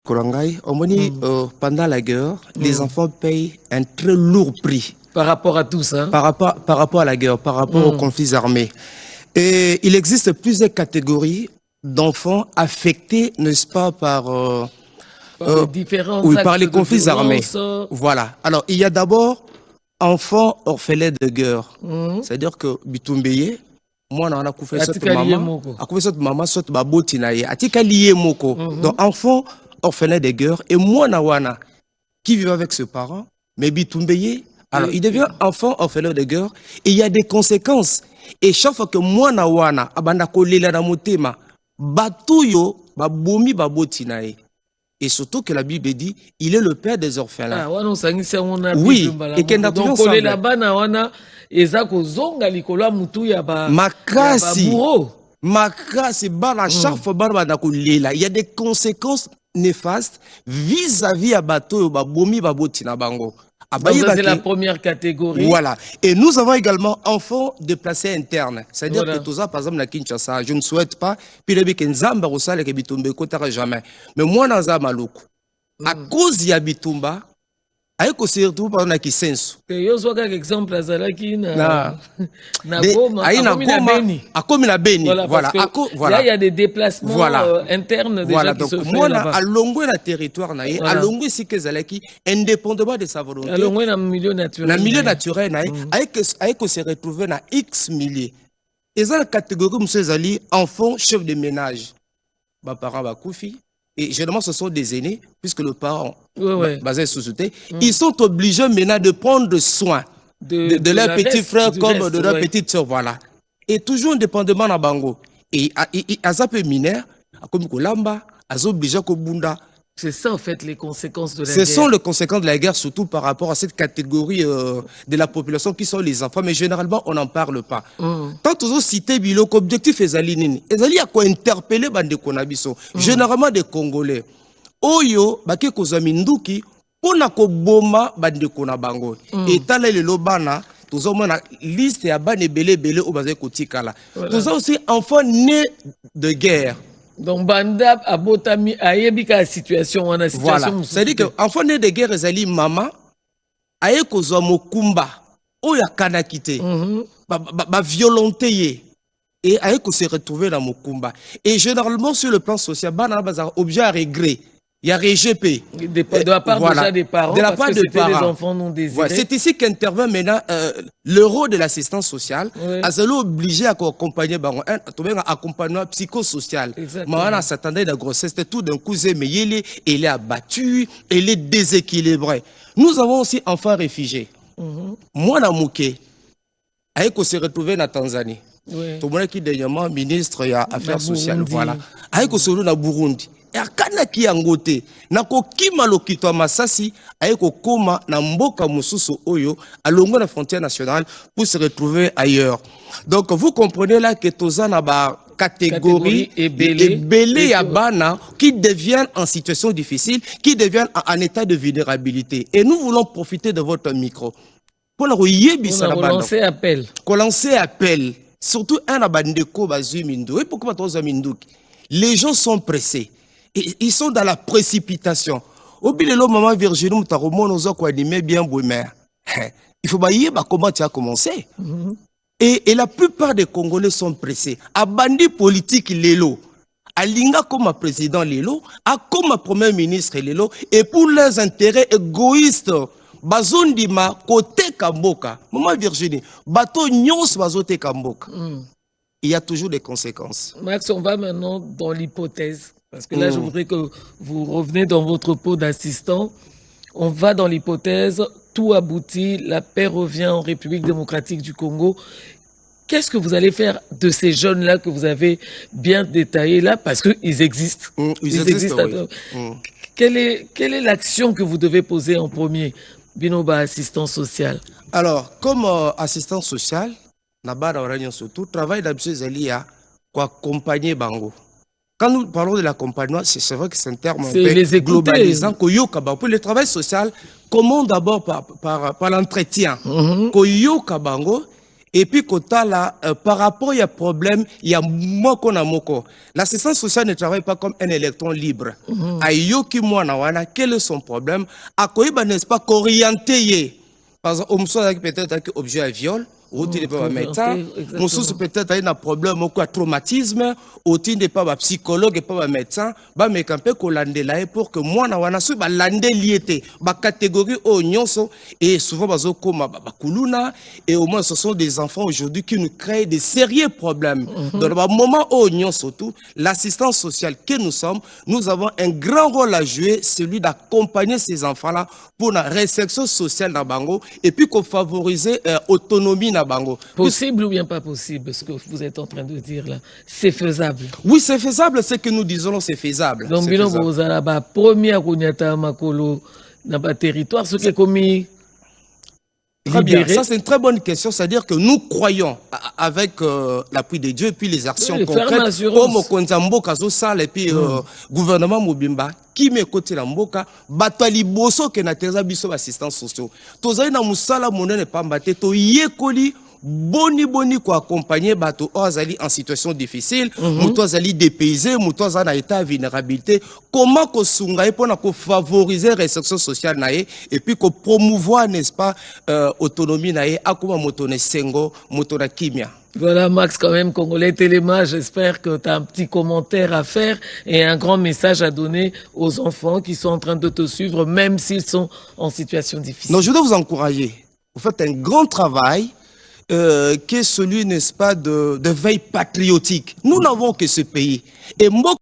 Kolangai, pendant la guerre, les enfants payent un très lourd prix. Par rapport à tout ça. Par rapport à la guerre, par rapport aux conflits armés. Et il existe plusieurs catégories d'enfants affectés, n'est-ce pas, par les conflits armés. Voilà. Alors, il y a d'abord enfants orphelins de guerre. C'est-à-dire que Bitumbeye, moi, on a coupé cette maman, cette baboti naye, atika lié moko. Donc, enfants orphelins de guerre, et moi, Nawana, qui vit avec ses parents, mais Bitumbeye, alors, il devient enfant orphelin de guerre, et il y a des conséquences. Et chaque fois que moi, Nawana, abandako lela na motema, batuyo, babomi baboti naye. Et surtout que la Bible dit, il est le père des orphelins. Oui, et qu'il n'a toujours Makasi, chaque fois, il y a des conséquences néfastes vis-à-vis à bateau, babomi, baboti na bango. C'est la première catégorie. Voilà. Et nous avons également enfants déplacés internes. C'est-à-dire que tout ça, par exemple, la Kinshasa, je ne souhaite pas. Puis le Nzamba Rosale ke Bitumba kotara jamais. Mais moi, dans Zamaloko, à cause de Bitumba, avec aussi surtout par exemple Kisensu. Que yo soit exemple azalaki na Beni. Voilà. Là il y a des déplacements internes déjà qui se font là-bas. Voilà. À Longwe na territoire na ye, à Longwe si que zalaki indépendamment de sa volonté. À Longwe na milieu naturel. Na milieu naturel na ye, avec se retrouver na X milliers. Et ça la catégorie monsieur Zali enfant chef de ménage. Ba parents ba koufi. Et généralement, ce sont des aînés, puisque le parent, basé sur société, ils sont obligés maintenant de prendre soin de leurs petits frères comme de leurs petites soeurs. Voilà. Et toujours indépendamment dans Bango. Et à ça peut mineur, comme Kolamba, à ça obligé Kobunda. C'est ça, en fait, les conséquences de la guerre. Ce sont les conséquences de la guerre, surtout par rapport à cette catégorie de la population qui sont les enfants. Mais généralement, on n'en parle pas. Tant aux cité bilo, objectif est Zalinini. Et Zali a quoi interpeller bande konabiso. Généralement des Congolais. Oyo, bake kozaminduki, pona ko boma bande konabango. Et tala le lobana, tous au la liste ya bane belé au bazé kotikala. Tous aussi enfants nés de guerre. Donc, Banda abotami ayebika situation wana situation. Voilà. C'est-à-dire que enfant né de guerre ezali mama aye kozwa mokumba oya kana kité ba violenté ye et aye ko se retrouver dans mokumba. Et généralement sur le plan social bana bazar objet à regret. Il y a RGP. De la part déjà des parents. De la part des parents. Les enfants non désirés. Voilà. C'est ici qu'intervient maintenant le rôle de l'assistance sociale. Azalo obligé à accompagner un accompagnement psychosocial. Maintenant, s'attendait à la grossesse, c'était tout d'un coup, mais il est abattu, il est déséquilibré. Nous avons aussi enfants réfugiés. Moi, dans Mouké, avec se retrouver en Tanzanie. Tout le monde qui est dernièrement ministre des Affaires sociales. Voilà. Avec se retrouver en Burundi. Et à Kanaki Angote, nako kima lokito masasi, ayeko koma na mboka mususu oyo, à longo la frontière nationale, pour se retrouver ailleurs. Donc vous comprenez là que toza na ba catégorie et belé ya bana qui deviennent en situation difficile, qui deviennent en état de vulnérabilité. Et nous voulons profiter de votre micro pour lancer appel. Lancer appel. Surtout un abandeko bazu mindu. Et pourquoi toza minduki? Les gens sont pressés. Ils sont dans la précipitation. Au bout de l'eau, maman Virginie, bien il faut comment tu as commencé. Et la plupart des Congolais sont pressés. À bandi politique Lelo, à Linga comme président Lelo, à comme premier ministre Lelo, et pour leurs intérêts égoïstes, Bazondima côté Kamboka, maman Virginie, bateau nyons bazote Kamboka. Il y a toujours des conséquences. Max, on va maintenant dans l'hypothèse. Parce que là, je voudrais que vous reveniez dans votre pot d'assistant. On va dans l'hypothèse, tout aboutit, la paix revient en République démocratique du Congo. Qu'est-ce que vous allez faire de ces jeunes-là que vous avez bien détaillés là? Parce qu'ils existent. Ils existent. Oui. Quelle est l'action que vous devez poser en premier, Binoba assistant social? Alors, comme assistant social, surtout, travail d'habitude Zalia pour accompagner Bango. Quand nous parlons de l'accompagnement, c'est vrai que c'est un terme un peu globalisant. Pour le travail social, commence d'abord par l'entretien. Koyo Kabango, et puis là, par rapport il y a problème, il y a moko na moko. L'assistance sociale ne travaille pas comme un électron libre. Ayoki mwana wana, quel est son problème? Akoiba n'est-ce pas qu'orienter. Par exemple, on peut-être avec objet à viol. Outil n'est pas médecin, mon sous peut-être un problème ou quoi traumatisme, outil n'est pas psychologue et pas médecin, bah mais quand peut là pour que moi na wana su ba lande liété, ba catégorie au nyonso et souvent bazo koma ba kuluna et au moins ce sont des enfants aujourd'hui qui nous créent des sérieux problèmes. Dans le moment au nyonso tout, l'assistance sociale que nous sommes, nous avons un grand rôle à jouer, celui d'accompagner ces enfants-là pour la réinsertion sociale na bango et puis qu'on favoriser autonomie. Possible ou bien pas possible, ce que vous êtes en train de dire là, c'est faisable. Oui, c'est faisable, ce que nous disons, c'est faisable. Donc, vous avez la première makolo dans le territoire, ce qui est commis. Très bien, ça c'est une très bonne question, c'est-à-dire que nous croyons avec l'appui de Dieu et puis les actions concrètes, comme Konzambo Kazosal et puis gouvernement Mobimba, qui me côté la mboka, batali boso ke na teza biso assistance sociaux. Tozali na musala monene pambate to yekoli boni ko accompagner bato ozali en situation difficile, muto azali dépaysé, muto azali na état de vulnérabilité, comment ko sunga epona ko favoriser réinsertion sociale nae et puis ko promouvoir n'est-ce pas autonomie nae akuma motone sengo motona kimia. Voilà, Max, quand même, Congolais Téléma, j'espère que tu as un petit commentaire à faire et un grand message à donner aux enfants qui sont en train de te suivre, même s'ils sont en situation difficile. Non, je dois vous encourager. Vous faites un grand travail qui est celui, n'est-ce pas, de veille patriotique. Nous n'avons que ce pays. Et moi,